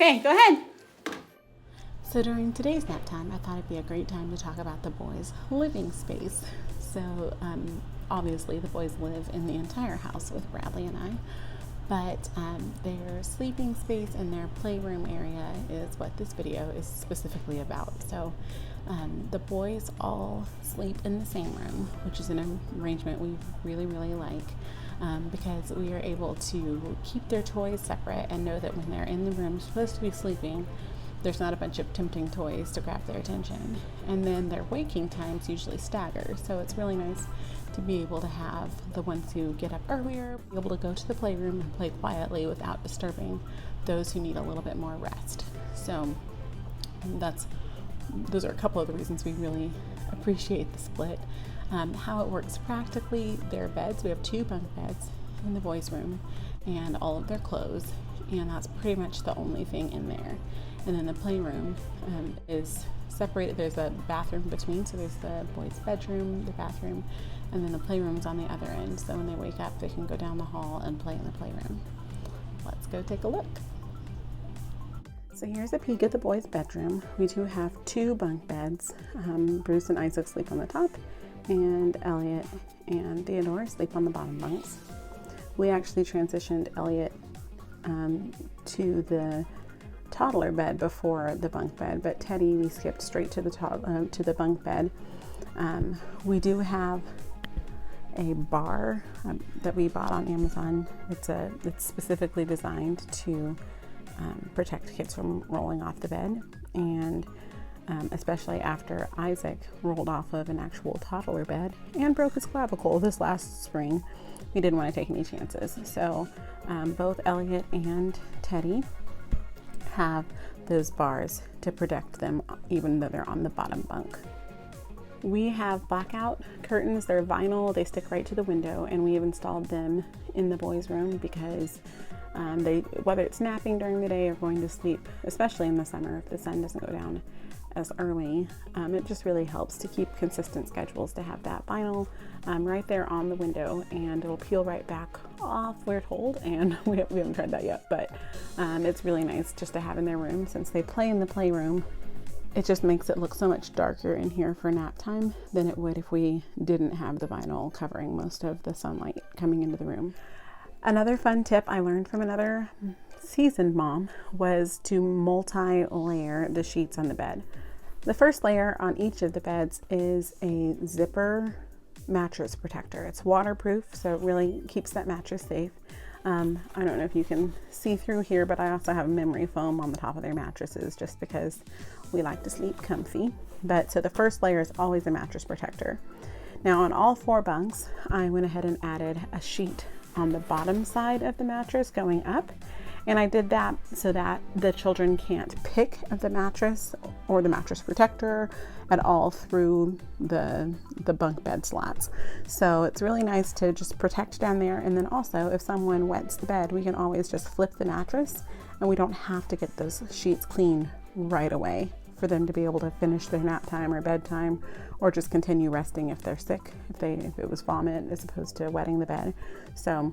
Okay, go ahead. So during today's nap time, I thought it'd be a great time to talk about the boys' living space. So obviously the boys live in the entire house with Bradley and I, but their sleeping space and their playroom area is what this video is specifically about. So the boys all sleep in the same room, which is an arrangement we really like. Because we are able to keep their toys separate and know that when they're in the room supposed to be sleeping, there's not a bunch of tempting toys to grab their attention. And then their waking times usually stagger, so it's really nice to be able to have the ones who get up earlier be able to go to the playroom and play quietly without disturbing those who need a little bit more rest. So those are a couple of the reasons we really appreciate the split. How it works practically, their beds, we have 2 bunk beds in the boys' room and all of their clothes, and that's pretty much the only thing in there. And then the playroom is separated. There's a bathroom between, so there's the boys' bedroom, the bathroom, and then the playroom's on the other end, so when they wake up they can go down the hall and play in the playroom. Let's go take a look. So here's a peek at the boys' bedroom. We do have 2 bunk beds. Bruce and Isaac sleep on the top, and Elliot and Theodore sleep on the bottom bunks. We actually transitioned Elliot to the toddler bed before the bunk bed, but Teddy we skipped straight to the bunk bed. We do have a bar that we bought on Amazon. It's specifically designed to protect kids from rolling off the bed, and especially after Isaac rolled off of an actual toddler bed and broke his clavicle this last spring. We didn't want to take any chances. So both Elliot and Teddy have those bars to protect them even though they're on the bottom bunk. We have blackout curtains. They're vinyl. They stick right to the window, and we have installed them in the boys' room because whether it's napping during the day or going to sleep, especially in the summer if the sun doesn't go down as early, it just really helps to keep consistent schedules to have that vinyl right there on the window, and it'll peel right back off, we're told, and we haven't tried that yet, but it's really nice just to have in their room. Since they play in the playroom, it just makes it look so much darker in here for nap time than it would if we didn't have the vinyl covering most of the sunlight coming into the room. Another fun tip I learned from another seasoned mom was to multi-layer the sheets on the bed. The first layer on each of the beds is a zipper mattress protector. It's waterproof, so it really keeps that mattress safe. I don't know if you can see through here, but I also have memory foam on the top of their mattresses just because we like to sleep comfy. So the first layer is always a mattress protector. Now on all 4 bunks, I went ahead and added a sheet on the bottom side of the mattress going up. And I did that so that the children can't pick at the mattress or the mattress protector at all through the bunk bed slats. So it's really nice to just protect down there. And then also, if someone wets the bed, we can always just flip the mattress, and we don't have to get those sheets clean right away for them to be able to finish their nap time or bedtime, or just continue resting if they're sick, if it was vomit, as opposed to wetting the bed. So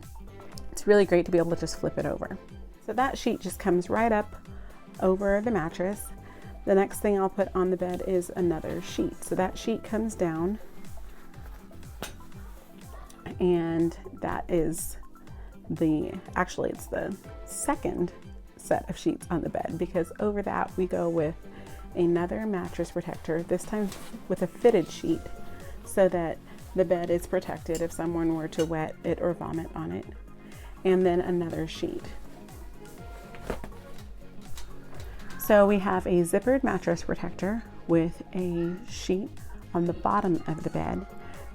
it's really great to be able to just flip it over. So that sheet just comes right up over the mattress. The next thing I'll put on the bed is another sheet. So that sheet comes down, and that is it's the second set of sheets on the bed, because over that we go with another mattress protector, this time with a fitted sheet, so that the bed is protected if someone were to wet it or vomit on it, and then another sheet. So we have a zippered mattress protector with a sheet on the bottom of the bed.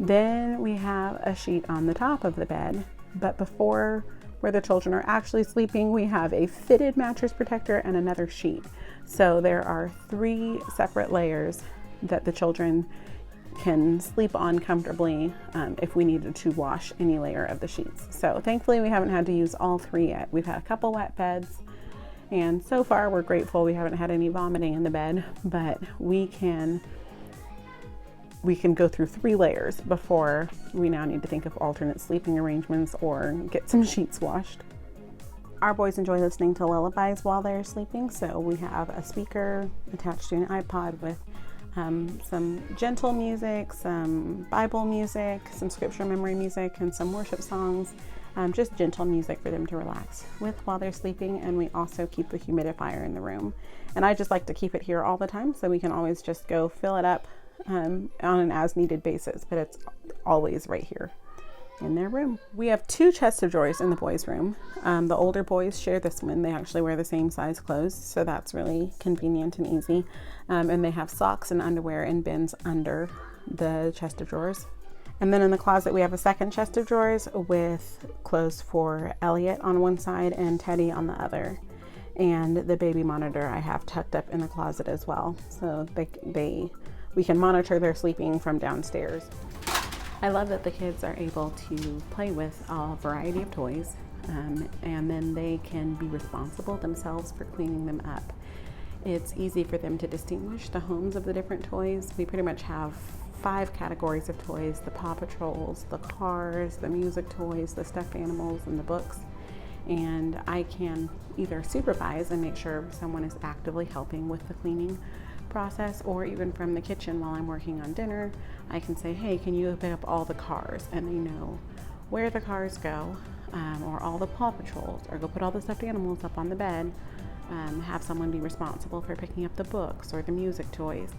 Then we have a sheet on the top of the bed, but before where the children are actually sleeping, we have a fitted mattress protector and another sheet. So there are 3 separate layers that the children can sleep on comfortably if we needed to wash any layer of the sheets. So thankfully we haven't had to use all 3 yet. We've had a couple wet beds, and so far we're grateful we haven't had any vomiting in the bed, but we can go through 3 layers before we now need to think of alternate sleeping arrangements or get some sheets washed. Our boys enjoy listening to lullabies while they're sleeping, so we have a speaker attached to an iPod with some gentle music, some Bible music, some scripture memory music, and some worship songs. Just gentle music for them to relax with while they're sleeping. And we also keep the humidifier in the room. And I just like to keep it here all the time so we can always just go fill it up on an as needed basis, but it's always right here in their room. We have 2 chests of drawers in the boys' room. The older boys share this one. They actually wear the same size clothes, so that's really convenient and easy. And they have socks and underwear in bins under the chest of drawers. And then in the closet, we have a second chest of drawers with clothes for Elliot on one side and Teddy on the other. And the baby monitor I have tucked up in the closet as well, so we can monitor their sleeping from downstairs. I love that the kids are able to play with a variety of toys, and then they can be responsible themselves for cleaning them up. It's easy for them to distinguish the homes of the different toys. We pretty much have 5 categories of toys: the Paw Patrols, the cars, the music toys, the stuffed animals, and the books. And I can either supervise and make sure someone is actively helping with the cleaning process, or even from the kitchen while I'm working on dinner, I can say, hey, can you pick up all the cars? And they know where the cars go, or all the Paw Patrols, or go put all the stuffed animals up on the bed. Have someone be responsible for picking up the books or the music toys,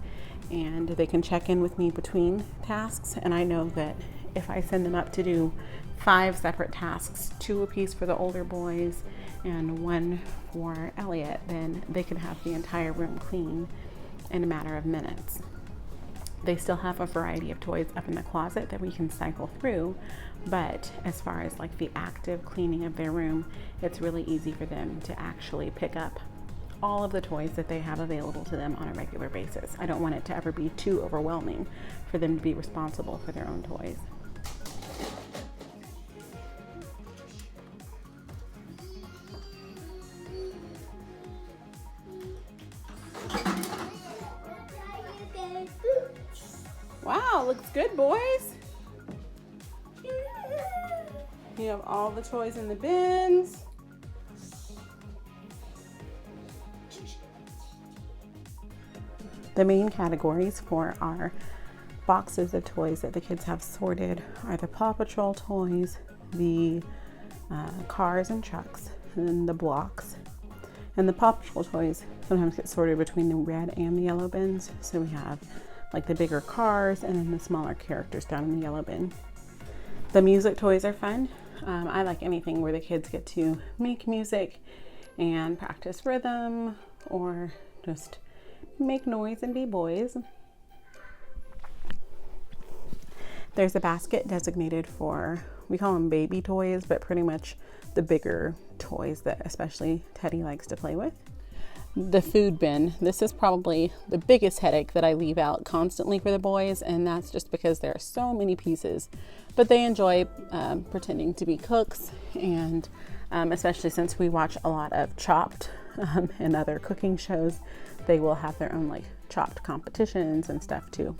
and they can check in with me between tasks. And I know that if I send them up to do 5 separate tasks, 2 apiece for the older boys and 1 for Elliot, then they can have the entire room clean in a matter of minutes. They still have a variety of toys up in the closet that we can cycle through, but as far as like the active cleaning of their room, it's really easy for them to actually pick up all of the toys that they have available to them on a regular basis. I don't want it to ever be too overwhelming for them to be responsible for their own toys. Wow, looks good, boys. You have all the toys in the bins. The main categories for our boxes of toys that the kids have sorted are the Paw Patrol toys, the cars and trucks, and then the blocks. And the Paw Patrol toys sometimes get sorted between the red and the yellow bins. So we have like the bigger cars and then the smaller characters down in the yellow bin. The music toys are fun. I like anything where the kids get to make music and practice rhythm, or just make noise and be boys. There's a basket designated for, we call them baby toys, but pretty much the bigger toys that especially Teddy likes to play with. The food bin. This is probably the biggest headache that I leave out constantly for the boys, and that's just because there are so many pieces. But they enjoy pretending to be cooks, and especially since we watch a lot of Chopped and other cooking shows, they will have their own like Chopped competitions and stuff too.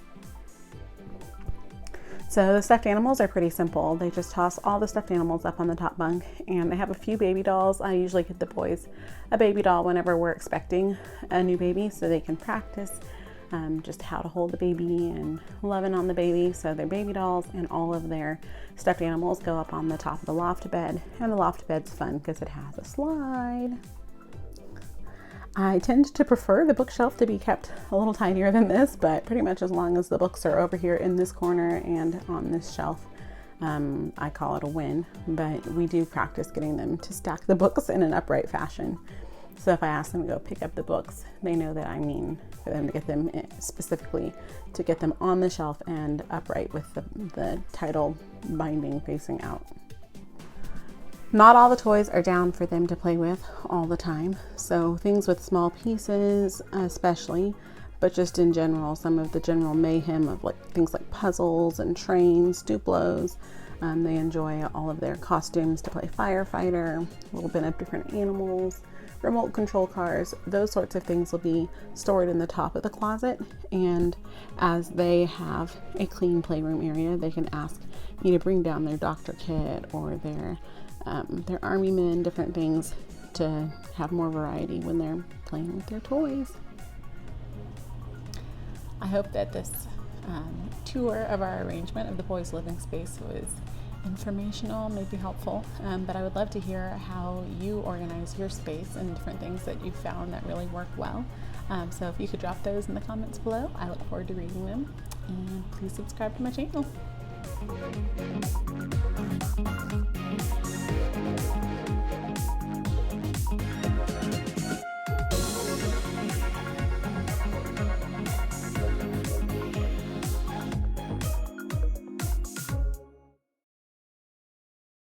So the stuffed animals are pretty simple. They just toss all the stuffed animals up on the top bunk, and they have a few baby dolls. I usually get the boys a baby doll whenever we're expecting a new baby, so they can practice just how to hold the baby and loving on the baby. So their baby dolls and all of their stuffed animals go up on the top of the loft bed, and the loft bed's fun because it has a slide. I tend to prefer the bookshelf to be kept a little tinier than this, but pretty much as long as the books are over here in this corner and on this shelf, I call it a win. But we do practice getting them to stack the books in an upright fashion. So if I ask them to go pick up the books, they know that I mean for them to get them specifically to get them on the shelf and upright with the title binding facing out. Not all the toys are down for them to play with all the time. So things with small pieces especially, but just in general, some of the general mayhem of like things like puzzles and trains, Duplos. They enjoy all of their costumes to play firefighter, a little bit of different animals, remote control cars. Those sorts of things will be stored in the top of the closet. And as they have a clean playroom area, they can ask me to bring down their doctor kit or their army men, different things to have more variety when they're playing with their toys. I hope that this tour of our arrangement of the boys' living space was informational, maybe helpful, but I would love to hear how you organize your space and different things that you found that really work well. So if you could drop those in the comments below, I look forward to reading them, and please subscribe to my channel.